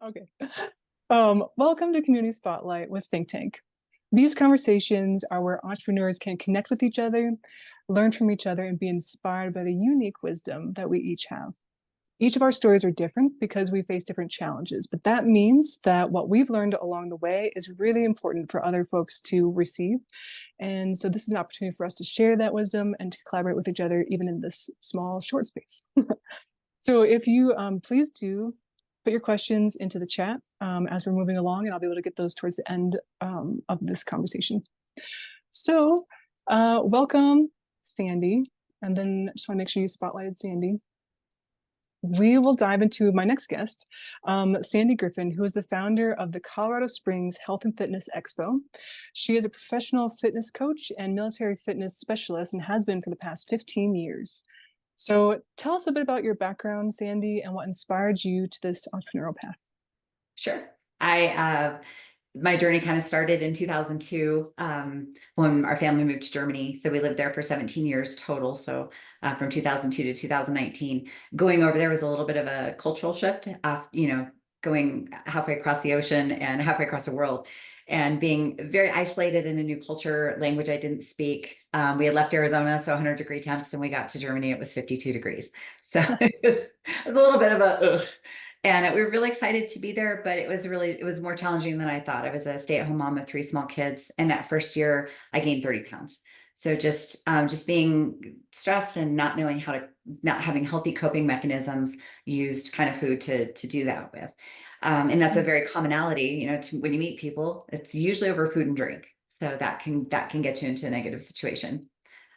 Okay. Welcome to Community Spotlight with Think Tank. These conversations are where entrepreneurs can connect with each other, learn from each other, and be inspired by the unique wisdom that we each have. Each of our stories are different because we face different challenges, but that means that what we've learned along the way is really important for other folks to receive. And so this is an opportunity for us to share that wisdom and to collaborate with each other, even in this small, short space. So if you please do put your questions into the chat as we're moving along, and I'll be able to get those towards the end of this conversation. So welcome, Sandi. And then just want to make sure you spotlighted Sandi. We will dive into my next guest, Sandi Griffin, who is the founder of the Colorado Springs Health and Fitness Expo. She is a professional fitness coach and military fitness specialist and has been for the past 15 years. So tell us a bit about your background, Sandi, and what inspired you to this entrepreneurial path. Sure. My journey kind of started in 2002 when our family moved to Germany. So we lived there for 17 years total. So from 2002 to 2019, going over there was a little bit of a cultural shift, going halfway across the ocean and halfway across the world and being very isolated in a new culture, language I didn't speak. We had left Arizona, so 100-degree temps, and we got to Germany, it was 52 degrees. So it was a little bit of a, ugh. And we were really excited to be there, but it was more challenging than I thought. I was a stay-at-home mom of 3 small kids, and that first year I gained 30 pounds. So just being stressed and not having healthy coping mechanisms, used kind of food to do that with. And that's a very commonality, when you meet people, it's usually over food and drink. So that can get you into a negative situation.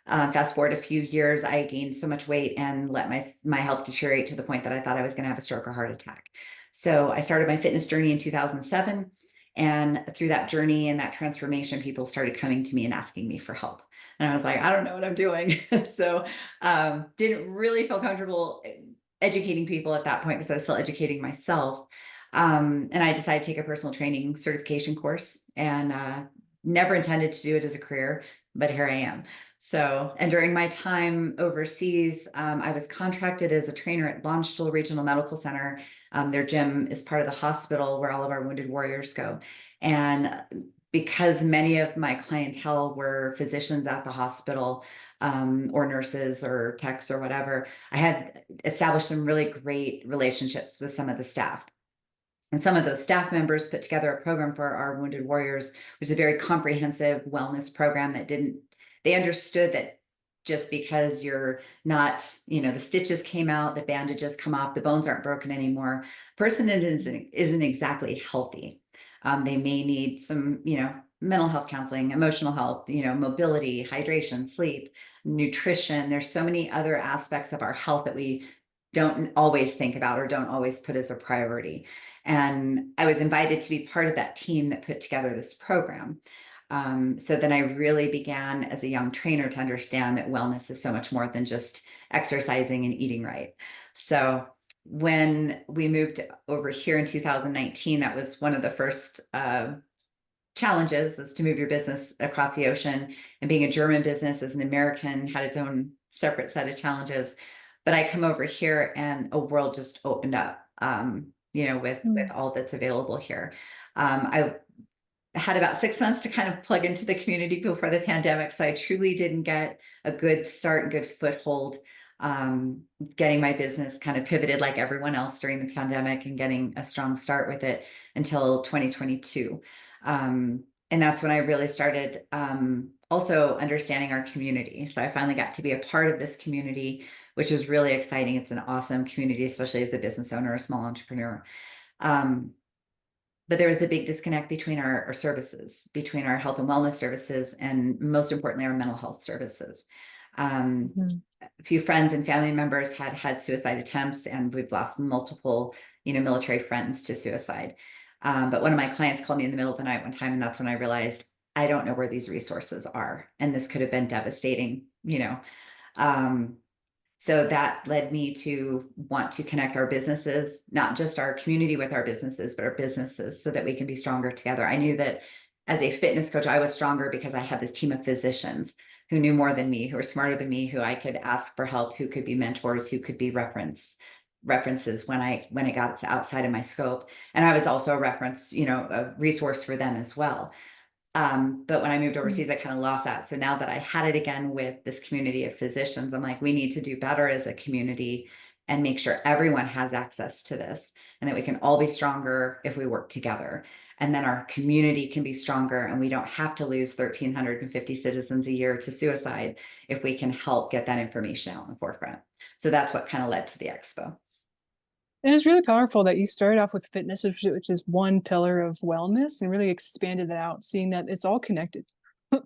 Fast forward a few years, I gained so much weight and let my health deteriorate to the point that I thought I was going to have a stroke or heart attack. So I started my fitness journey in 2007. And through that journey and that transformation, people started coming to me and asking me for help. And I was like, I don't know what I'm doing. So didn't really feel comfortable educating people at that point because I was still educating myself. And I decided to take a personal training certification course and never intended to do it as a career, but here I am. So, and during my time overseas, I was contracted as a trainer at Landstuhl Regional Medical Center. Their gym is part of the hospital where all of our wounded warriors go. And because many of my clientele were physicians at the hospital, or nurses or techs or whatever, I had established some really great relationships with some of the staff. And some of those staff members put together a program for our wounded warriors, which is a very comprehensive wellness program they understood that just because you're not, the stitches came out, the bandages come off, the bones aren't broken anymore, person isn't exactly healthy. They may need some, mental health counseling, emotional health, mobility, hydration, sleep, nutrition. There's so many other aspects of our health that we don't always think about or don't always put as a priority. And I was invited to be part of that team that put together this program. So then I really began as a young trainer to understand that wellness is so much more than just exercising and eating right. So when we moved over here in 2019, that was one of the first challenges, is to move your business across the ocean. And being a German business as an American had its own separate set of challenges. But I come over here and a world just opened up, with all that's available here. I had about 6 months to kind of plug into the community before the pandemic. So I truly didn't get a good start and good foothold, getting my business kind of pivoted like everyone else during the pandemic and getting a strong start with it until 2022. And that's when I really started also understanding our community. So I finally got to be a part of this community, which is really exciting. It's an awesome community, especially as a business owner, a small entrepreneur. But there was a big disconnect between our services, between our health and wellness services, and most importantly, our mental health services. A few friends and family members had suicide attempts, and we've lost multiple, military friends to suicide. But one of my clients called me in the middle of the night one time, and that's when I realized I don't know where these resources are, and this could have been devastating, So that led me to want to connect our businesses, not just our community with our businesses, but our businesses, so that we can be stronger together. I knew that as a fitness coach, I was stronger because I had this team of physicians who knew more than me, who were smarter than me, who I could ask for help, who could be mentors, who could be reference references when it got outside of my scope. And I was also a reference, a resource for them as well. But when I moved Mm. overseas, I kind of lost that. So now that I had it again with this community of physicians, I'm like, we need to do better as a community and make sure everyone has access to this and that we can all be stronger if we work together. And then our community can be stronger and we don't have to lose 1,350 citizens a year to suicide if we can help get that information out in the forefront. So that's what kind of led to the expo. And it's really powerful that you started off with fitness, which is one pillar of wellness, and really expanded that out, seeing that it's all connected.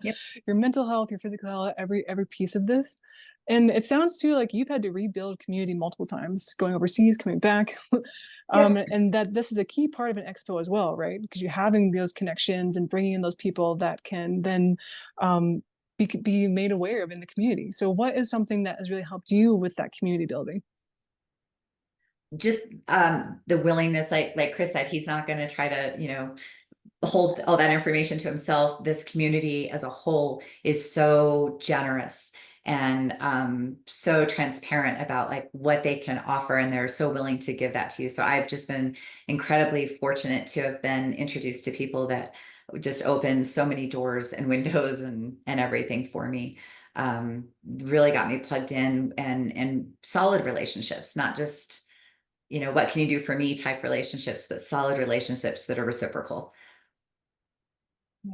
Yep. Your mental health, your physical health, every piece of this. And it sounds too like you've had to rebuild community multiple times, going overseas, coming back. Yep. And that this is a key part of an expo as well, right? Because you're having those connections and bringing in those people that can then be made aware of in the community. So what is something that has really helped you with that community building? Just the willingness, like Chris said, he's not going to try to, hold all that information to himself. This community as a whole is so generous and so transparent about like what they can offer, and they're so willing to give that to you. So I've just been incredibly fortunate to have been introduced to people that just opened so many doors and windows and everything for me. Really got me plugged in and solid relationships, not just what can you do for me type relationships, but solid relationships that are reciprocal. Yeah.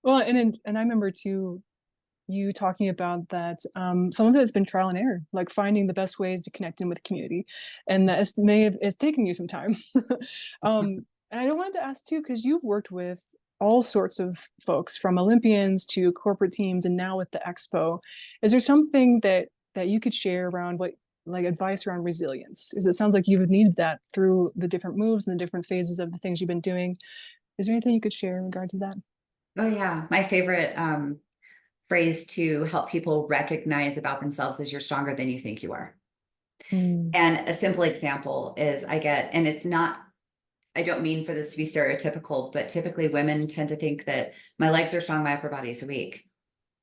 Well, and I remember too you talking about that some of it has been trial and error, like finding the best ways to connect in with community, and that it's taken you some time. And I wanted to ask too, because you've worked with all sorts of folks, from Olympians to corporate teams, and now with the Expo. Is there something that you could share around what like advice around resilience? Because it sounds like you've needed that through the different moves and the different phases of the things you've been doing. Is there anything you could share in regard to that? Oh yeah, my favorite phrase to help people recognize about themselves is you're stronger than you think you are. Mm. And a simple example is and it's not, I don't mean for this to be stereotypical, but typically women tend to think that my legs are strong, my upper body is weak.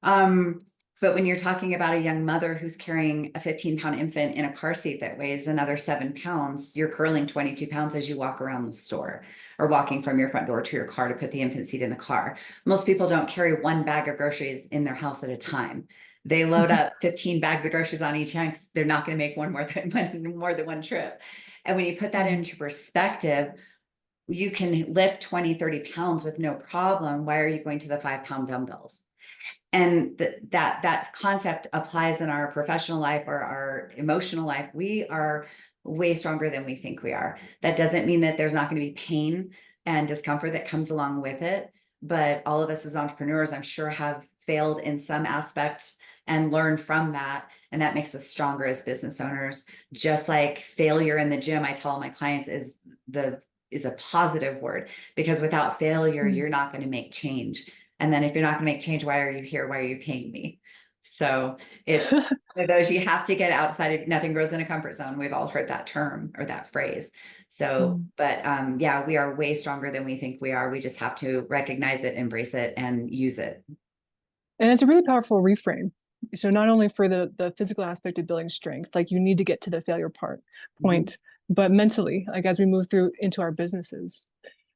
Um, but when you're talking about a young mother who's carrying a 15-pound infant in a car seat that weighs another 7 pounds, you're curling 22 pounds as you walk around the store or walking from your front door to your car to put the infant seat in the car. Most people don't carry one bag of groceries in their house at a time. They load up 15 bags of groceries on each hand. They're not going to make more than one trip. And when you put that Mhm. into perspective, you can lift 20, 30 pounds with no problem. Why are you going to the 5-pound dumbbells? And that concept applies in our professional life or our emotional life. We are way stronger than we think we are. That doesn't mean that there's not going to be pain and discomfort that comes along with it. But all of us as entrepreneurs, I'm sure, have failed in some aspect and learned from that. And that makes us stronger as business owners. Just like failure in the gym, I tell all my clients is a positive word, because without failure, Mm. you're not going to make change. And then if you're not going to make change, why are you here? Why are you paying me? So it's one of those, you have to get outside of, nothing grows in a comfort zone. We've all heard that term or that phrase. So, Mm. but yeah, we are way stronger than we think we are. We just have to recognize it, embrace it, and use it. And it's a really powerful reframe. So not only for the physical aspect of building strength, like you need to get to the failure Mhm. point, but mentally, like as we move through into our businesses.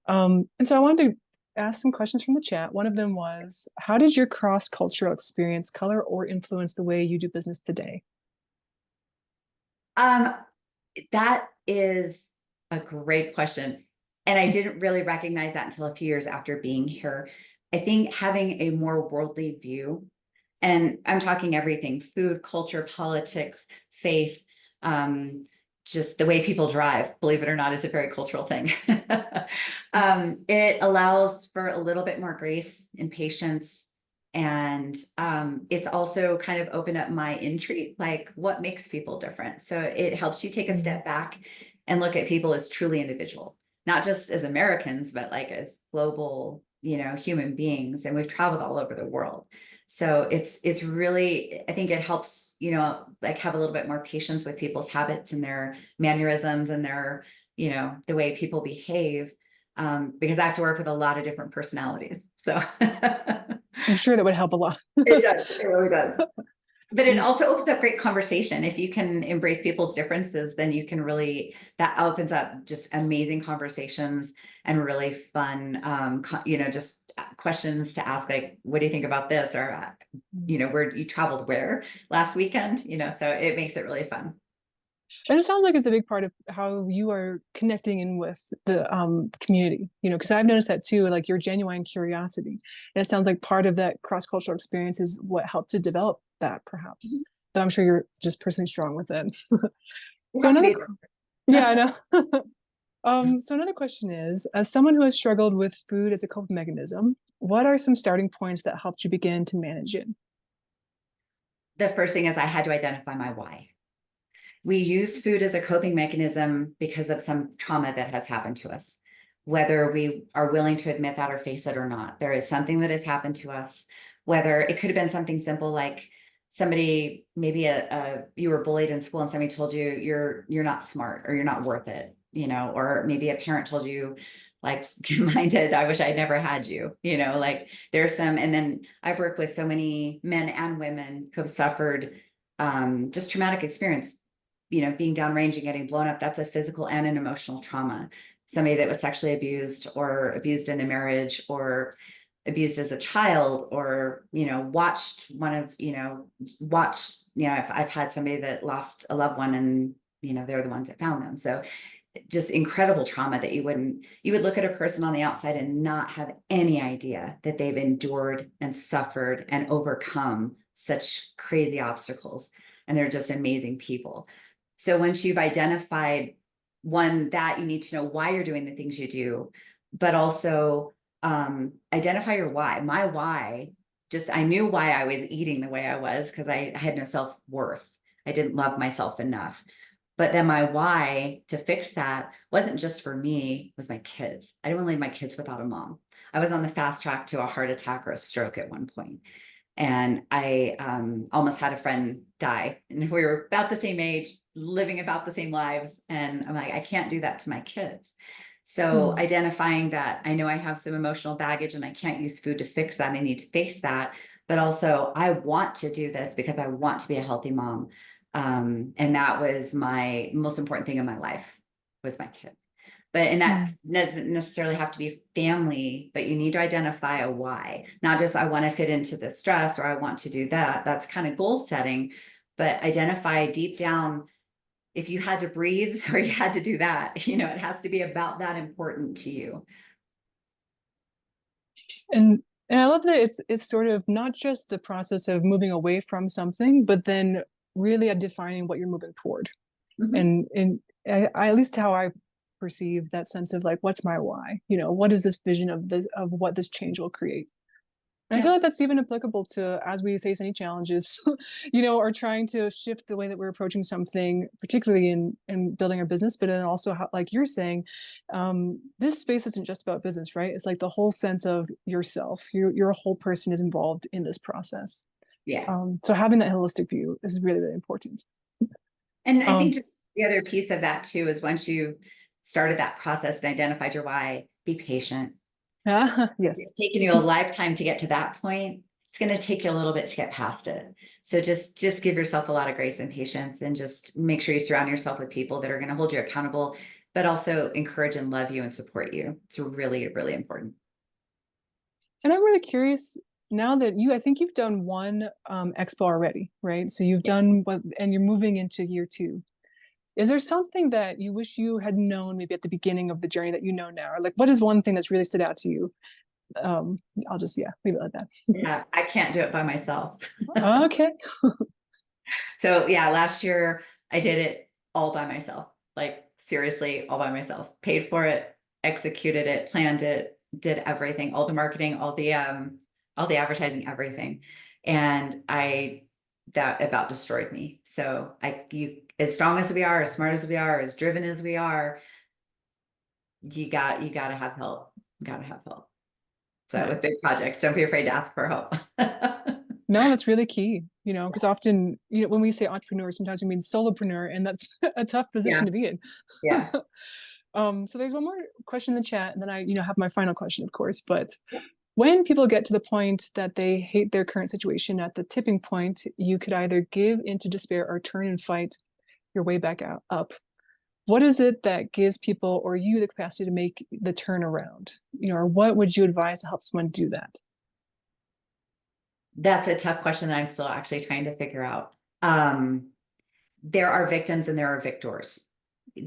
And so I wanted to ask some questions from the chat. One of them was, how did your cross-cultural experience color or influence the way you do business today? Um, that is a great question. And I didn't really recognize that until a few years after being here. I think having a more worldly view, and I'm talking everything: food, culture, politics, faith, um, just the way people drive, believe it or not, is a very cultural thing. It allows for a little bit more grace and patience. And it's also kind of opened up my intrigue, like what makes people different. So it helps you take a Mm. step back and look at people as truly individual, not just as Americans, but like as global, human beings. And we've traveled all over the world. So it's really, I think it helps, like have a little bit more patience with people's habits and their mannerisms and their, the way people behave. Because I have to work with a lot of different personalities. So I'm sure that would help a lot. it does. It really does. But it also opens up great conversation. If you can embrace people's differences, then you can really, that opens up just amazing conversations and really fun, just questions to ask, like, what do you think about this? Or, where you traveled where last weekend, so it makes it really fun. And it sounds like it's a big part of how you are connecting in with the community, because I've noticed that too, like your genuine curiosity. And it sounds like part of that cross-cultural experience is what helped to develop that, perhaps. But I'm sure you're just personally strong with it. You So have to another, be. yeah, I know. So another question is, as someone who has struggled with food as a coping mechanism, what are some starting points that helped you begin to manage it? The first thing is I had to identify my why. We use food as a coping mechanism because of some trauma that has happened to us, whether we are willing to admit that or face it or not. There is something that has happened to us, whether it could have been something simple like somebody, maybe you were bullied in school and somebody told you you're not smart or you're not worth it, or maybe a parent told you, like mine did, I wish I'd never had you, like there's some. And then I've worked with so many men and women who have suffered just traumatic experience, being downrange and getting blown up. That's a physical and an emotional trauma. Somebody that was sexually abused or abused in a marriage or abused as a child, or I've had somebody that lost a loved one, and they're the ones that found them. So just incredible trauma that you would look at a person on the outside and not have any idea that they've endured and suffered and overcome such crazy obstacles, and they're just amazing people. So once you've identified one, that you need to know why you're doing the things you do, but also identify your why. My why, just I knew why I was eating the way I was, because I had no self-worth. I didn't love myself enough. But then my why to fix that wasn't just for me, it was my kids. I didn't want to leave my kids without a mom. I was on the fast track to a heart attack or a stroke at one point. And I almost had a friend die. And we were about the same age, living about the same lives. And I'm like, I can't do that to my kids. So identifying that I know I have some emotional baggage and I can't use food to fix that. I need to face that. But also I want to do this because I want to be a healthy mom. And that was my most important thing in my life, was my kid. And that doesn't necessarily have to be family, but you need to identify a why, not just I want to fit into the stress or I want to do that. That's kind of goal setting, but identify deep down, if you had to breathe or you had to do that, it has to be about that important to you. And I love that it's sort of not just the process of moving away from something, but then really defining what you're moving toward. Mm-hmm. And at least how I perceive that sense of like, what's my why? What is this vision of what this change will create? And I feel Yeah. like that's even applicable to as we face any challenges, or trying to shift the way that we're approaching something, particularly in building our business, but then also how, like you're saying, this space isn't just about business, right? It's like the whole sense of yourself. You're a whole person is involved in this process. Yeah. So having that holistic view is really, really important. And I think Um, just the other piece of that too is once you've started that process and identified your why, be patient. yes. It's taken you a lifetime to get to that point. It's going to take you a little bit to get past it. So just give yourself a lot of grace and patience, and just make sure you surround yourself with people that are going to hold you accountable, but also encourage and love you and support you. It's really, really important. And I'm really curious now that I think you've done one expo already, right? So you've done what, and you're moving into year two. Is there something that you wish you had known maybe at the beginning of the journey that you know now? Or like, what is one thing that's really stood out to you? I'll just, yeah, leave it like that. Yeah, I can't do it by myself. Okay. So yeah, last year I did it all by myself, like seriously, all by myself. Paid for it, executed it, planned it, did everything, all the marketing, all the advertising, everything. And that about destroyed me. So as strong as we are, as smart as we are, as driven as we are, you gotta have help. You gotta have help. So with Nice. big projects, don't be afraid to ask for help. No, that's really key, because often, when we say entrepreneur, sometimes we mean solopreneur, and that's a tough position Yeah. to be in. Yeah. So there's one more question in the chat, and then I, have my final question, of course. But When people get to the point that they hate their current situation at the tipping point, you could either give into despair or turn and fight your way back up. What is it that gives people or you the capacity to make the turnaround? Or what would you advise to help someone do that? That's a tough question that I'm still actually trying to figure out. There are victims and there are victors.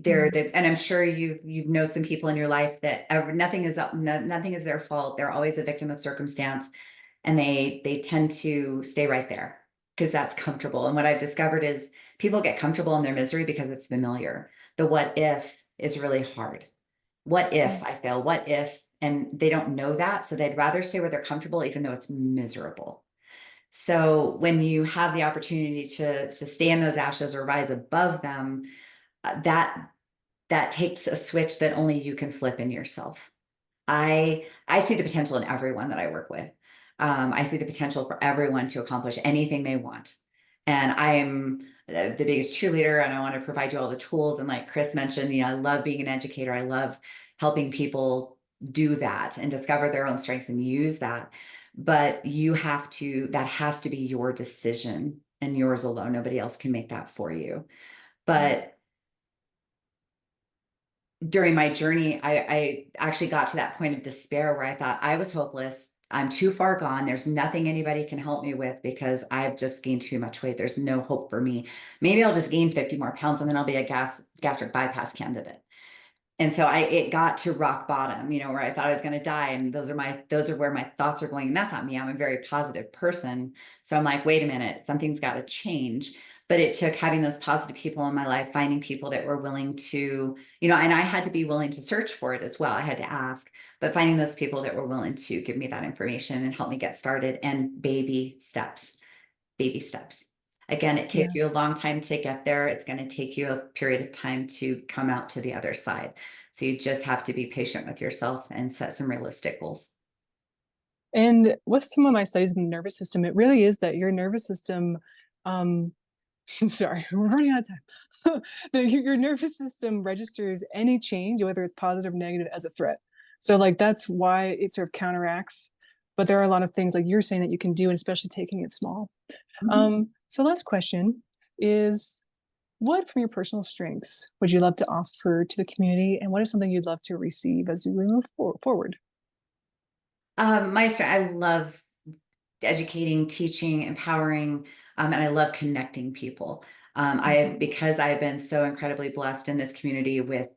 And I'm sure you've know some people in your life that nothing is up, nothing is their fault. They're always a victim of circumstance, and they tend to stay right there because that's comfortable. And what I've discovered is people get comfortable in their misery because it's familiar. The what if is really hard. What if I fail? What if? And they don't know that, so they'd rather stay where they're comfortable, even though it's miserable. So when you have the opportunity to stay in those ashes or rise above them, that takes a switch that only you can flip in yourself. I see the potential in everyone that I work with. I see the potential for everyone to accomplish anything they want. And I am the biggest cheerleader, and I want to provide you all the tools. And like Chris mentioned, I love being an educator. I love helping people do that and discover their own strengths and use that. But that has to be your decision and yours alone. Nobody else can make that for you. But during my journey, I actually got to that point of despair where I thought I was hopeless. I'm too far gone. There's nothing anybody can help me with because I've just gained too much weight. There's no hope for me. Maybe I'll just gain 50 more pounds and then I'll be a gastric bypass candidate. And so it got to rock bottom, where I thought I was going to die. And those are where my thoughts are going. And that's not me. I'm a very positive person. So I'm like, wait a minute, something's got to change. But it took having those positive people in my life, finding people that were willing to, and I had to be willing to search for it as well. I had to ask, but finding those people that were willing to give me that information and help me get started, and baby steps, baby steps. Again, it Yeah. takes you a long time to get there. It's going to take you a period of time to come out to the other side. So you just have to be patient with yourself and set some realistic goals. And with some of my studies in the nervous system, it really is that your nervous system, um, sorry, we're running out of time. Your nervous system registers any change, whether it's positive or negative, as a threat. So like that's why it sort of counteracts. But there are a lot of things like you're saying that you can do, and especially taking it small. Mhm. So last question is, what from your personal strengths would you love to offer to the community, and what is something you'd love to receive as we move forward? I love educating, teaching, empowering, and I love connecting people. Because I've been so incredibly blessed in this community with,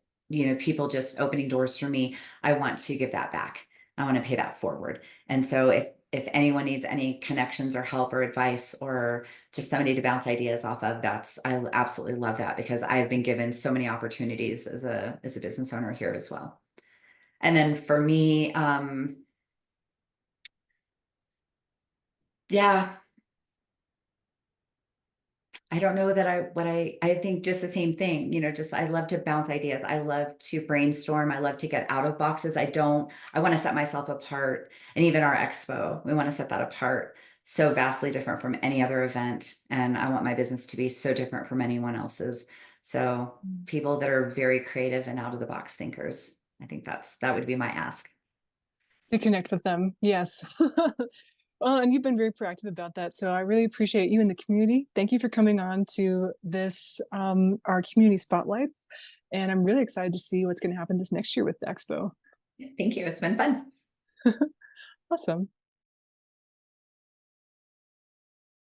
people just opening doors for me, I want to give that back. I want to pay that forward. And so if anyone needs any connections or help or advice or just somebody to bounce ideas off of, I absolutely love that because I've been given so many opportunities as a business owner here as well. And then for me, yeah, I don't know that I think just the same thing, just I love to bounce ideas. I love to brainstorm. I love to get out of boxes. I want to set myself apart. And even our expo, we want to set that apart so vastly different from any other event. And I want my business to be so different from anyone else's. So people that are very creative and out of the box thinkers, I think that would be my ask. To connect with them, yes. Well, and you've been very proactive about that. So I really appreciate you and the community. Thank you for coming on to this, our community spotlights. And I'm really excited to see what's going to happen this next year with the expo. Thank you. It's been fun. Awesome.